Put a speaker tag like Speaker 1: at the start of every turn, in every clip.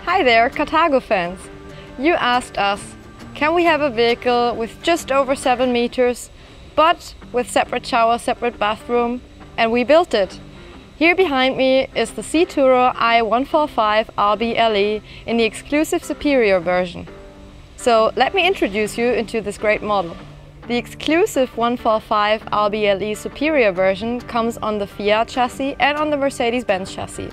Speaker 1: Hi there, Carthago fans! You asked us, can we have a vehicle with just over 7 meters, but with separate shower, separate bathroom? And we built it! Here behind me is the C-Tourer i145 RBLE in the exclusive Superior version. So let me introduce you into this great model. The exclusive 145 RBLE Superior version comes on the Fiat chassis and on the Mercedes-Benz chassis.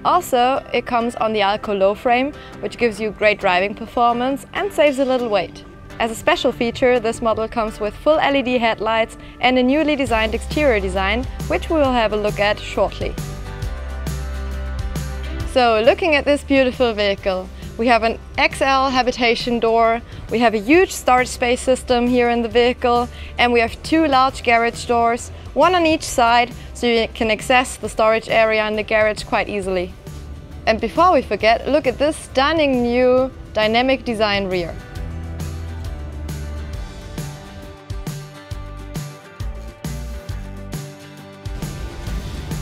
Speaker 1: Also, it comes on the Alco low frame, which gives you great driving performance and saves a little weight. As a special feature, this model comes with full LED headlights and a newly designed exterior design, which we will have a look at shortly. So, looking at this beautiful vehicle, we have an XL habitation door, we have a huge storage space system here in the vehicle, and we have 2 large garage doors, one on each side, so you can access the storage area in the garage quite easily. And before we forget, look at this stunning new dynamic design rear.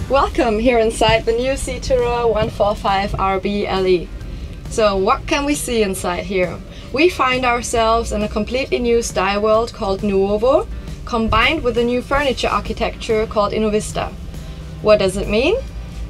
Speaker 1: Welcome here inside the new C-Tourer 145 RBLE. So what can we see inside here? We find ourselves in a completely new style world called Nuovo, combined with a new furniture architecture called Innovista. What does it mean?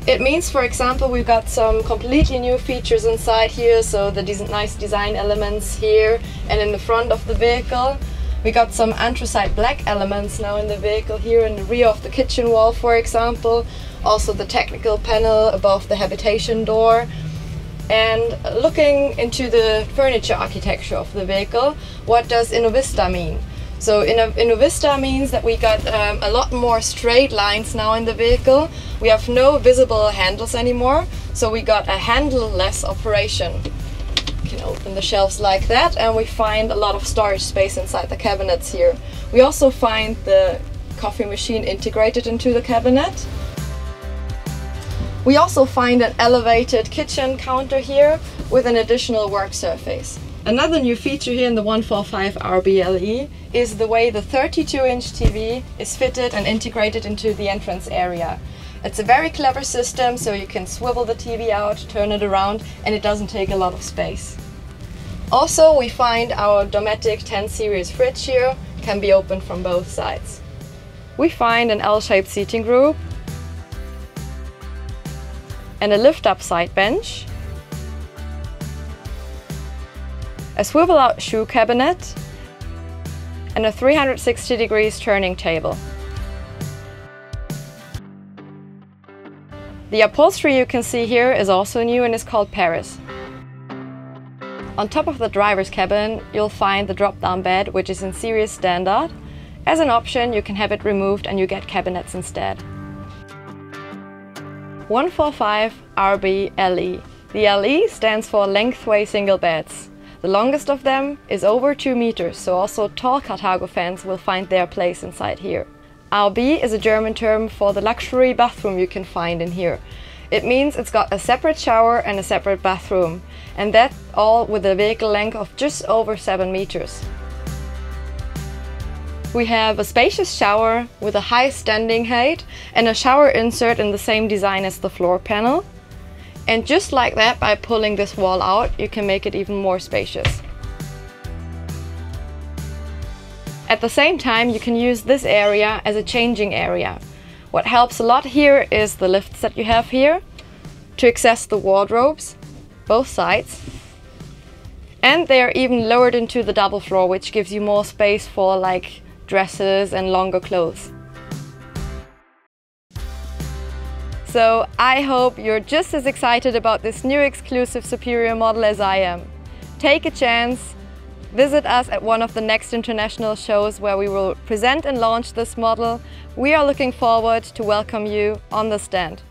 Speaker 1: It means, for example, we've got some completely new features inside here, so the nice design elements here and in the front of the vehicle. We got some anthracite black elements now in the vehicle here in the rear of the kitchen wall, for example. Also the technical panel above the habitation door. And looking into the furniture architecture of the vehicle, what does Innovista mean? So Innovista means that we got a lot more straight lines now in the vehicle. We have no visible handles anymore, so we got a handle-less operation. You can open the shelves like that, and we find a lot of storage space inside the cabinets here. We also find the coffee machine integrated into the cabinet. We also find an elevated kitchen counter here with an additional work surface. Another new feature here in the 145 RBLE is the way the 32-inch TV is fitted and integrated into the entrance area. It's a very clever system, so you can swivel the TV out, turn it around, and it doesn't take a lot of space. Also, we find our Dometic 10 series fridge here can be opened from both sides. We find an L-shaped seating group and a lift-up side bench, a swivel-out shoe cabinet, and a 360 degrees turning table. The upholstery you can see here is also new and is called Paris. On top of the driver's cabin, you'll find the drop-down bed, which is in series standard. As an option, you can have it removed and you get cabinets instead. 145 RBLE. The LE stands for lengthway single beds. The longest of them is over 2 meters, so also tall Carthago fans will find their place inside here. RB is a German term for the luxury bathroom you can find in here. It means it's got a separate shower and a separate bathroom, and that all with a vehicle length of just over 7 meters. We have a spacious shower with a high standing height and a shower insert in the same design as the floor panel. And just like that, by pulling this wall out, you can make it even more spacious. At the same time, you can use this area as a changing area. What helps a lot here is the lifts that you have here to access the wardrobes, both sides. And they're even lowered into the double floor, which gives you more space for like dresses and longer clothes. So I hope you're just as excited about this new exclusive Superior model as I am. Take a chance, visit us at one of the next international shows where we will present and launch this model. We are looking forward to welcome you on the stand.